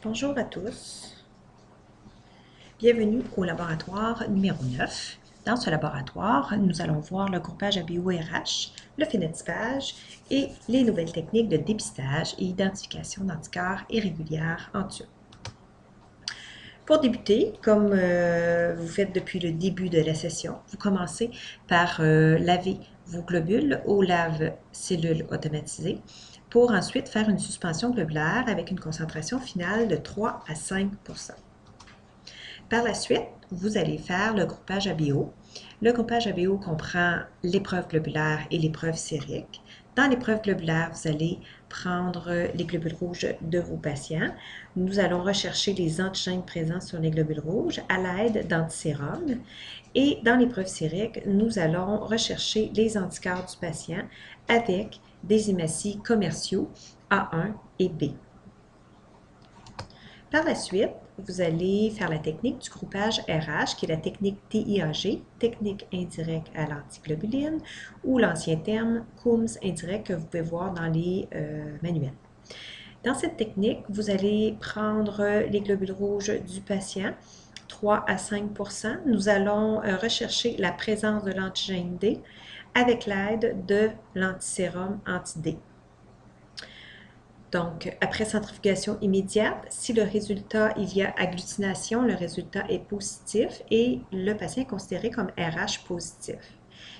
Bonjour à tous. Bienvenue au laboratoire numéro 9. Dans ce laboratoire, nous allons voir le groupage ABO-RH, le phénotypage et les nouvelles techniques de dépistage et identification d'anticorps irrégulières en tube. Pour débuter, comme vous faites depuis le début de la session, vous commencez par laver vos globules au lave-cellules automatisé pour ensuite faire une suspension globulaire avec une concentration finale de 3 à 5 %. Par la suite, vous allez faire le groupage ABO. Le groupage ABO comprend l'épreuve globulaire et l'épreuve sérique. Dans l'épreuve globulaire, vous allez prendre les globules rouges de vos patients. Nous allons rechercher les antigènes présents sur les globules rouges à l'aide d'antisérums. Et dans l'épreuve sérique, nous allons rechercher les anticorps du patient avec des hématies commerciaux A1 et B. Par la suite, vous allez faire la technique du groupage RH, qui est la technique TIAG, technique indirecte à l'antiglobuline, ou l'ancien terme Coombs indirect que vous pouvez voir dans les manuels. Dans cette technique, vous allez prendre les globules rouges du patient, 3 à 5 %. Nous allons rechercher la présence de l'antigène D avec l'aide de l'antisérum anti-D. Donc, après centrifugation immédiate, si le résultat, il y a agglutination, le résultat est positif et le patient est considéré comme RH positif.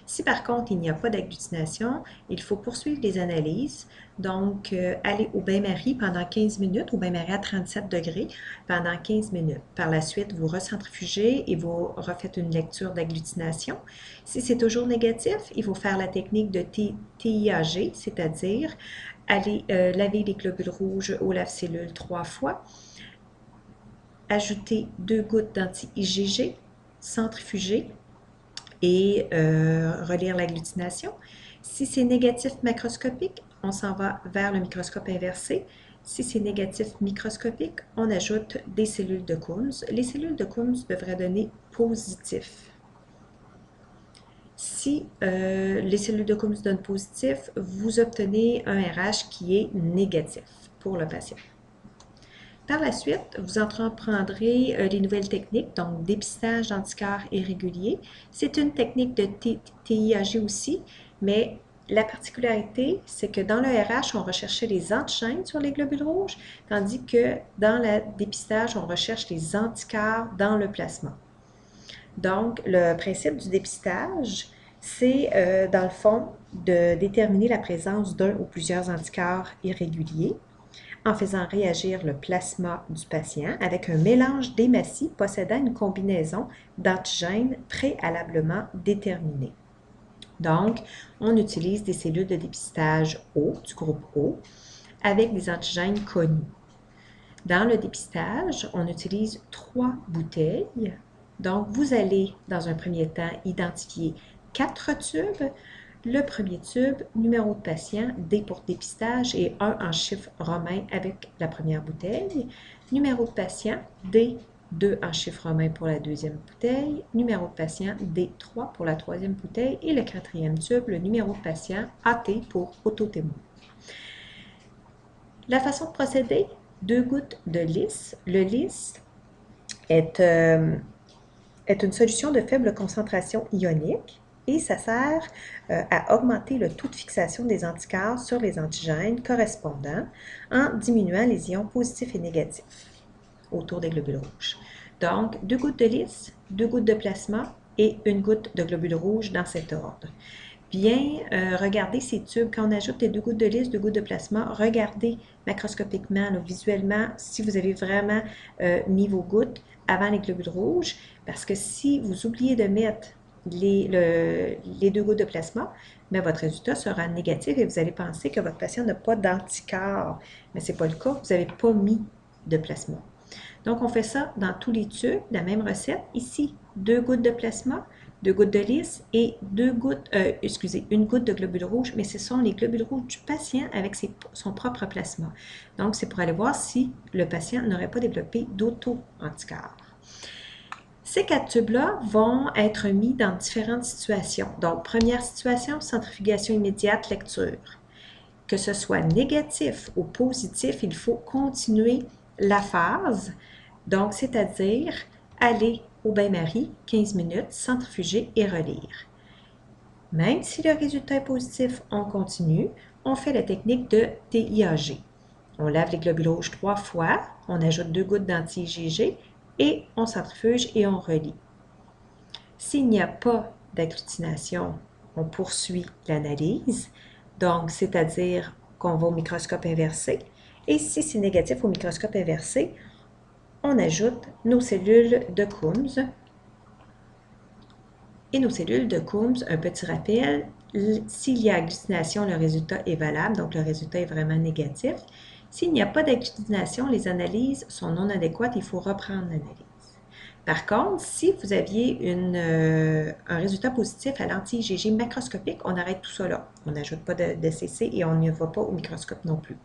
Si par contre, il n'y a pas d'agglutination, il faut poursuivre les analyses. Donc, aller au bain-marie pendant 15 minutes, au bain-marie à 37 degrés pendant 15 minutes. Par la suite, vous recentrifugez et vous refaites une lecture d'agglutination. Si c'est toujours négatif, il faut faire la technique de TIAG, c'est-à-dire aller laver les globules rouges au lave-cellule 3 fois, ajouter 2 gouttes d'anti-IgG, centrifuger et relire l'agglutination. Si c'est négatif macroscopique, on s'en va vers le microscope inversé. Si c'est négatif microscopique, on ajoute des cellules de Coombs. Les cellules de Coombs devraient donner positif. Si les cellules de Coombs donnent positif, vous obtenez un RH qui est négatif pour le patient. Par la suite, vous entreprendrez les nouvelles techniques, donc dépistage d'anticorps irréguliers. C'est une technique de TIAG aussi, mais la particularité, c'est que dans le RH, on recherchait les antigènes sur les globules rouges, tandis que dans le dépistage, on recherche les anticorps dans le plasma. Donc, le principe du dépistage, c'est dans le fond de déterminer la présence d'un ou plusieurs anticorps irréguliers en faisant réagir le plasma du patient avec un mélange d'hématies possédant une combinaison d'antigènes préalablement déterminés. Donc, on utilise des cellules de dépistage O, du groupe O, avec des antigènes connus. Dans le dépistage, on utilise 3 bouteilles. Donc, vous allez, dans un premier temps, identifier 4 tubes. Le premier tube, numéro de patient, D pour dépistage et 1 en chiffre romain avec la première bouteille. Numéro de patient, D, 2 en chiffre romain pour la deuxième bouteille. Numéro de patient, D3 pour la troisième bouteille. Et le quatrième tube, le numéro de patient, AT pour autotémoin. La façon de procéder, 2 gouttes de lys. Le lys est une solution de faible concentration ionique et ça sert à augmenter le taux de fixation des anticorps sur les antigènes correspondants en diminuant les ions positifs et négatifs autour des globules rouges. Donc, 2 gouttes de lys, 2 gouttes de plasma et 1 goutte de globules rouges dans cet ordre. Bien, regardez ces tubes. Quand on ajoute les 2 gouttes de lys, 2 gouttes de plasma, regardez macroscopiquement, là, visuellement, si vous avez vraiment mis vos gouttes avant les globules rouges, parce que si vous oubliez de mettre les 2 gouttes de plasma, bien, votre résultat sera négatif et vous allez penser que votre patient n'a pas d'anticorps. Mais ce n'est pas le cas, vous n'avez pas mis de plasma. Donc, on fait ça dans tous les tubes, la même recette. Ici, 2 gouttes de plasma, 2 gouttes de lys et 1 goutte de globules rouges, mais ce sont les globules rouges du patient avec son propre plasma. Donc, c'est pour aller voir si le patient n'aurait pas développé d'auto-anticorps. Ces 4 tubes-là vont être mis dans différentes situations. Donc, première situation, centrifugation immédiate, lecture. Que ce soit négatif ou positif, il faut continuer la phase, donc c'est-à-dire aller au bain-marie 15 minutes, centrifuger et relire. Même si le résultat est positif, on continue. On fait la technique de TIAG. On lave les globules rouges 3 fois, on ajoute 2 gouttes d'anti-IgG et on centrifuge et on relie. S'il n'y a pas d'agglutination, on poursuit l'analyse, donc c'est-à-dire qu'on va au microscope inversé. Et si c'est négatif au microscope inversé, on ajoute nos cellules de Coombs. Et nos cellules de Coombs, un petit rappel, s'il y a agglutination, le résultat est valable, donc le résultat est vraiment négatif. S'il n'y a pas d'agglutination, les analyses sont non adéquates, il faut reprendre l'analyse. Par contre, si vous aviez un résultat positif à l'anti-IgG macroscopique, on arrête tout ça là. On n'ajoute pas de CC et on ne va pas au microscope non plus.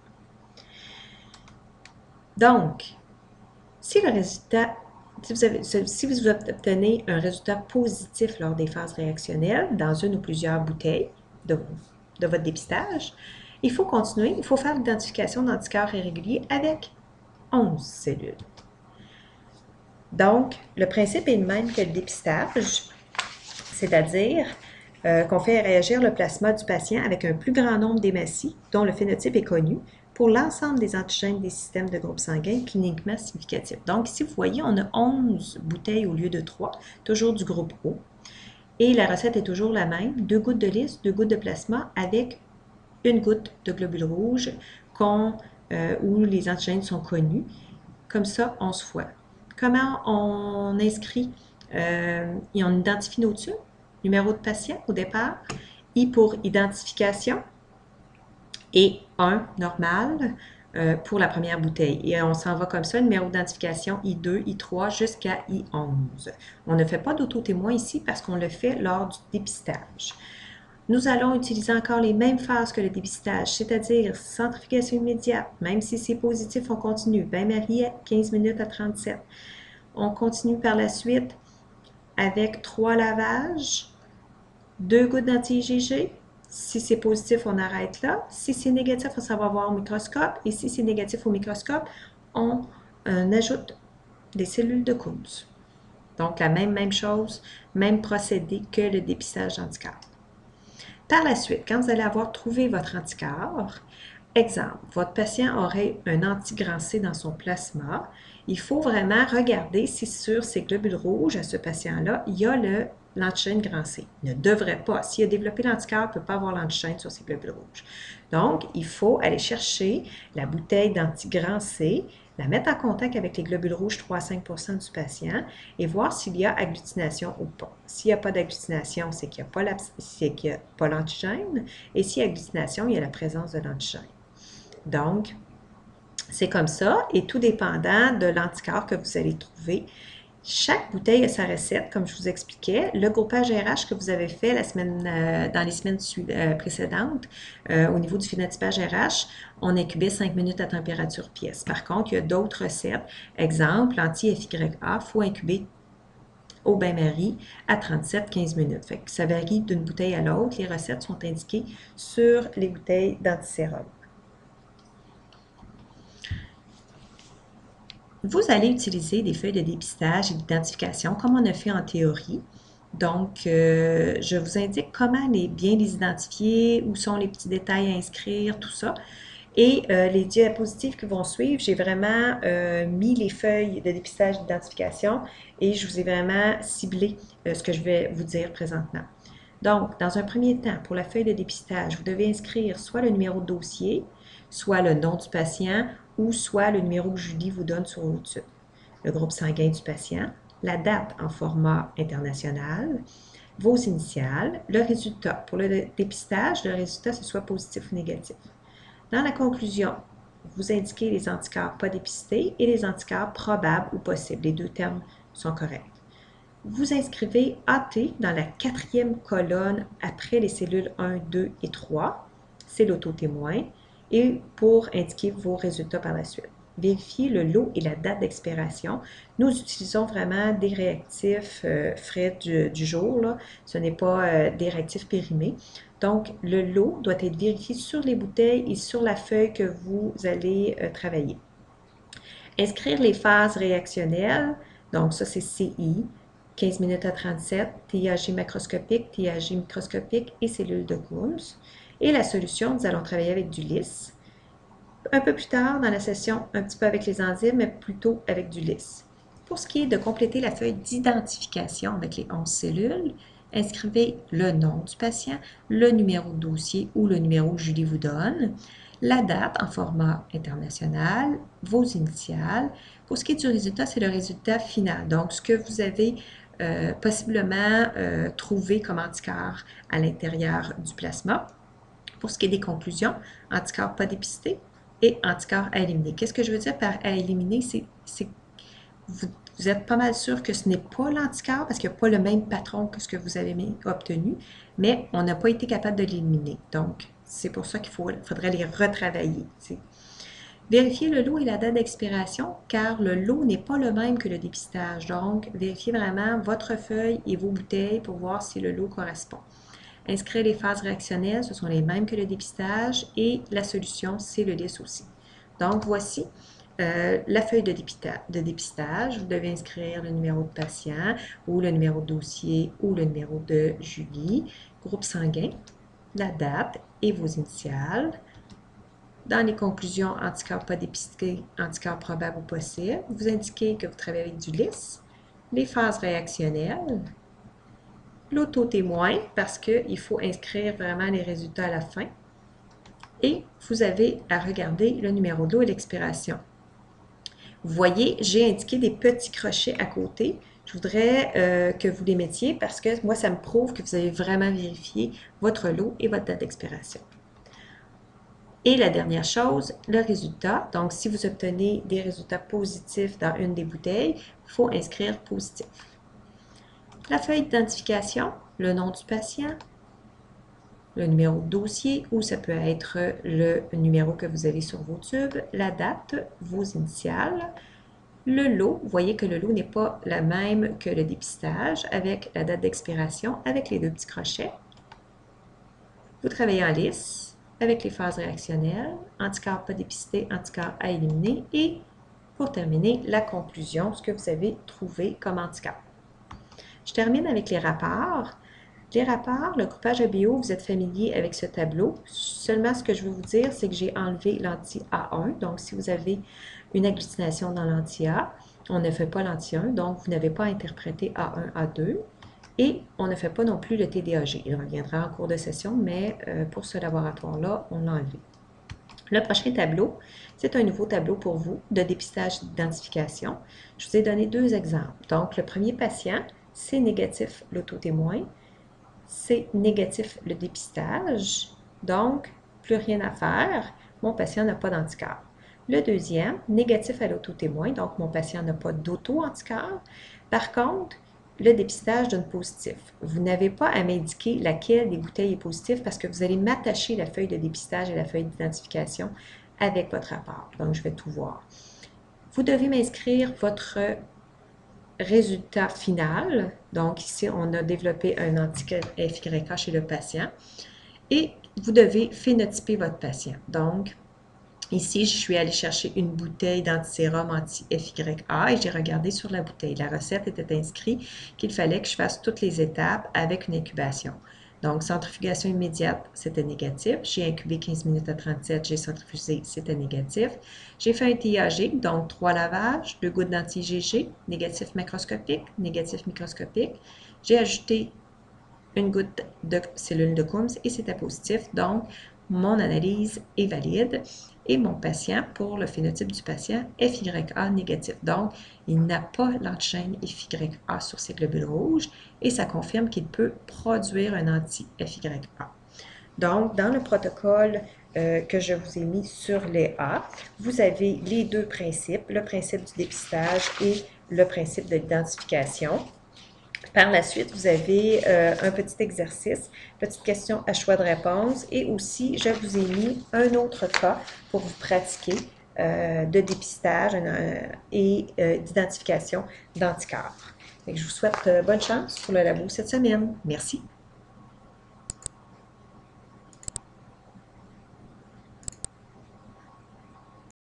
Donc, si le résultat, si vous obtenez un résultat positif lors des phases réactionnelles dans une ou plusieurs bouteilles de votre dépistage, il faut continuer, il faut faire l'identification d'anticorps irréguliers avec 11 cellules. Donc, le principe est le même que le dépistage, c'est-à-dire qu'on fait réagir le plasma du patient avec un plus grand nombre d'hématies dont le phénotype est connu pour l'ensemble des antigènes des systèmes de groupe sanguin cliniquement significatifs. Donc, ici, vous voyez, on a 11 bouteilles au lieu de 3, toujours du groupe O. Et la recette est toujours la même, 2 gouttes de lys, 2 gouttes de plasma avec 1 goutte de globules rouges où les antigènes sont connus. Comme ça, 11 fois. Comment on inscrit et on identifie nos tubes? Numéro de patient au départ, I pour identification et 1 normal pour la première bouteille. Et on s'en va comme ça, numéro d'identification I2, I3 jusqu'à I11. On ne fait pas d'auto-témoin ici parce qu'on le fait lors du dépistage. Nous allons utiliser encore les mêmes phases que le dépistage, c'est-à-dire centrifugation immédiate. Même si c'est positif, on continue. Bain-marie à 15 minutes à 37. On continue par la suite avec 3 lavages, 2 gouttes d'anti-IgG. Si c'est positif, on arrête là. Si c'est négatif, on s'en va voir au microscope. Et si c'est négatif au microscope, on ajoute des cellules de Coombs. Donc, la même chose, même procédé que le dépistage d'anticorps. Par la suite, quand vous allez avoir trouvé votre anticorps, exemple, votre patient aurait un anti-grand C dans son plasma, il faut vraiment regarder si sur ces globules rouges à ce patient-là, il y a l'antigène grand C. Il ne devrait pas. S'il a développé l'anticorps, il ne peut pas avoir l'antigène sur ces globules rouges. Donc, il faut aller chercher la bouteille d'anti-grand C, la mettre en contact avec les globules rouges 3 à 5 % du patient et voir s'il y a agglutination ou pas. S'il n'y a pas d'agglutination, c'est qu'il n'y a pas l'antigène. Et s'il y a agglutination, il y a la présence de l'antigène. Donc, c'est comme ça, et tout dépendant de l'anticorps que vous allez trouver, chaque bouteille a sa recette, comme je vous expliquais. Le groupage RH que vous avez fait dans les semaines précédentes, au niveau du phénotypage RH, on incubait 5 minutes à température pièce. Par contre, il y a d'autres recettes. Exemple, anti-FYA, il faut incuber au bain-marie à 37-15 minutes. Fait que ça varie d'une bouteille à l'autre. Les recettes sont indiquées sur les bouteilles d'antisérum. Vous allez utiliser des feuilles de dépistage et d'identification comme on a fait en théorie. Donc, je vous indique comment bien les identifier, où sont les petits détails à inscrire, tout ça. Et les diapositives qui vont suivre, j'ai vraiment mis les feuilles de dépistage et d'identification et je vous ai vraiment ciblé ce que je vais vous dire présentement. Donc, dans un premier temps, pour la feuille de dépistage, vous devez inscrire soit le numéro de dossier, soit le nom du patient ou soit le numéro que Julie vous donne sur vos tubes, le groupe sanguin du patient, la date en format international, vos initiales, le résultat. Pour le dépistage, le résultat, c'est soit positif ou négatif. Dans la conclusion, vous indiquez les anticorps pas dépistés et les anticorps probables ou possibles. Les deux termes sont corrects. Vous inscrivez AT dans la 4e colonne après les cellules 1, 2 et 3. C'est l'auto-témoin. Et pour indiquer vos résultats par la suite. Vérifiez le lot et la date d'expiration. Nous utilisons vraiment des réactifs frais du jour. Là. Ce n'est pas des réactifs périmés. Donc, le lot doit être vérifié sur les bouteilles et sur la feuille que vous allez travailler. Inscrire les phases réactionnelles, donc ça c'est CI, 15 minutes à 37, TAG macroscopique, TAG microscopique et cellules de Coombs. Et la solution, nous allons travailler avec du lisse. Un peu plus tard dans la session, un petit peu avec les enzymes, mais plutôt avec du lisse. Pour ce qui est de compléter la feuille d'identification avec les 11 cellules, inscrivez le nom du patient, le numéro de dossier ou le numéro que Julie vous donne, la date en format international, vos initiales. Pour ce qui est du résultat, c'est le résultat final. Donc, ce que vous avez possiblement trouvé comme anticorps à l'intérieur du plasma. Pour ce qui est des conclusions, anticorps pas dépistés et anticorps à éliminer. Qu'est-ce que je veux dire par à éliminer? C'est que vous êtes pas mal sûr que ce n'est pas l'anticorps parce qu'il n'y a pas le même patron que ce que vous avez obtenu, mais on n'a pas été capable de l'éliminer. Donc, c'est pour ça qu'il faudrait les retravailler. Vérifiez le lot et la date d'expiration, car le lot n'est pas le même que le dépistage. Donc, vérifiez vraiment votre feuille et vos bouteilles pour voir si le lot correspond. Inscrire les phases réactionnelles, ce sont les mêmes que le dépistage et la solution, c'est le lisse aussi. Donc, voici la feuille de dépistage. Vous devez inscrire le numéro de patient ou le numéro de dossier ou le numéro de Julie, groupe sanguin, la date et vos initiales. Dans les conclusions, anticorps pas dépistés, anticorps probables ou possibles, vous indiquez que vous travaillez avec du lisse, les phases réactionnelles, l'auto-témoin, parce qu'il faut inscrire vraiment les résultats à la fin. Et vous avez à regarder le numéro d'eau et l'expiration. Vous voyez, j'ai indiqué des petits crochets à côté. Je voudrais que vous les mettiez parce que moi, ça me prouve que vous avez vraiment vérifié votre lot et votre date d'expiration. Et la dernière chose, le résultat. Donc, si vous obtenez des résultats positifs dans une des bouteilles, il faut inscrire positif. La feuille d'identification, le nom du patient, le numéro de dossier ou ça peut être le numéro que vous avez sur vos tubes, la date, vos initiales, le lot. Vous voyez que le lot n'est pas le même que le dépistage avec la date d'expiration, avec les deux petits crochets. Vous travaillez en lisse avec les phases réactionnelles, anticorps pas dépistés, anticorps à éliminer et pour terminer, la conclusion, ce que vous avez trouvé comme anticorps. Je termine avec les rapports. Les rapports, le groupage ABO, vous êtes familier avec ce tableau. Seulement, ce que je veux vous dire, c'est que j'ai enlevé l'anti-A1. Donc, si vous avez une agglutination dans l'anti-A, on ne fait pas l'anti-1, donc vous n'avez pas à interpréter A1, A2. Et on ne fait pas non plus le TDAG. Il reviendra en cours de session, mais pour ce laboratoire-là, on l'a enlevé. Le prochain tableau, c'est un nouveau tableau pour vous de dépistage d'identification. Je vous ai donné deux exemples. Donc, le premier patient, c'est négatif l'auto-témoin, c'est négatif le dépistage, donc plus rien à faire, mon patient n'a pas d'anticorps. Le deuxième, négatif à l'auto-témoin, donc mon patient n'a pas d'auto-anticorps. Par contre, le dépistage donne positif. Vous n'avez pas à m'indiquer laquelle des bouteilles est positive parce que vous allez m'attacher la feuille de dépistage et la feuille d'identification avec votre rapport. Donc, je vais tout voir. Vous devez m'inscrire votre résultat final. Donc, ici, on a développé un anticorps FYA chez le patient. Et vous devez phénotyper votre patient. Donc, ici, je suis allée chercher une bouteille d'antisérum anti-FYA et j'ai regardé sur la bouteille. La recette était inscrite qu'il fallait que je fasse toutes les étapes avec une incubation. Donc, centrifugation immédiate, c'était négatif. J'ai incubé 15 minutes à 37, j'ai centrifugé, c'était négatif. J'ai fait un TAG, donc 3 lavages, 2 gouttes d'anti-IgG, négatif macroscopique, négatif microscopique. J'ai ajouté une goutte de cellules de Coombs et c'était positif. Donc, mon analyse est valide et mon patient, pour le phénotype du patient, FYA négatif. Donc, il n'a pas l'antigène FYA sur ses globules rouges et ça confirme qu'il peut produire un anti-FYA. Donc, dans le protocole que je vous ai mis sur les A, vous avez les deux principes, le principe du dépistage et le principe de l'identification. Par la suite, vous avez un petit exercice, petite question à choix de réponse et aussi, je vous ai mis un autre cas pour vous pratiquer de dépistage et d'identification d'anticorps. Je vous souhaite bonne chance pour le labo cette semaine. Merci.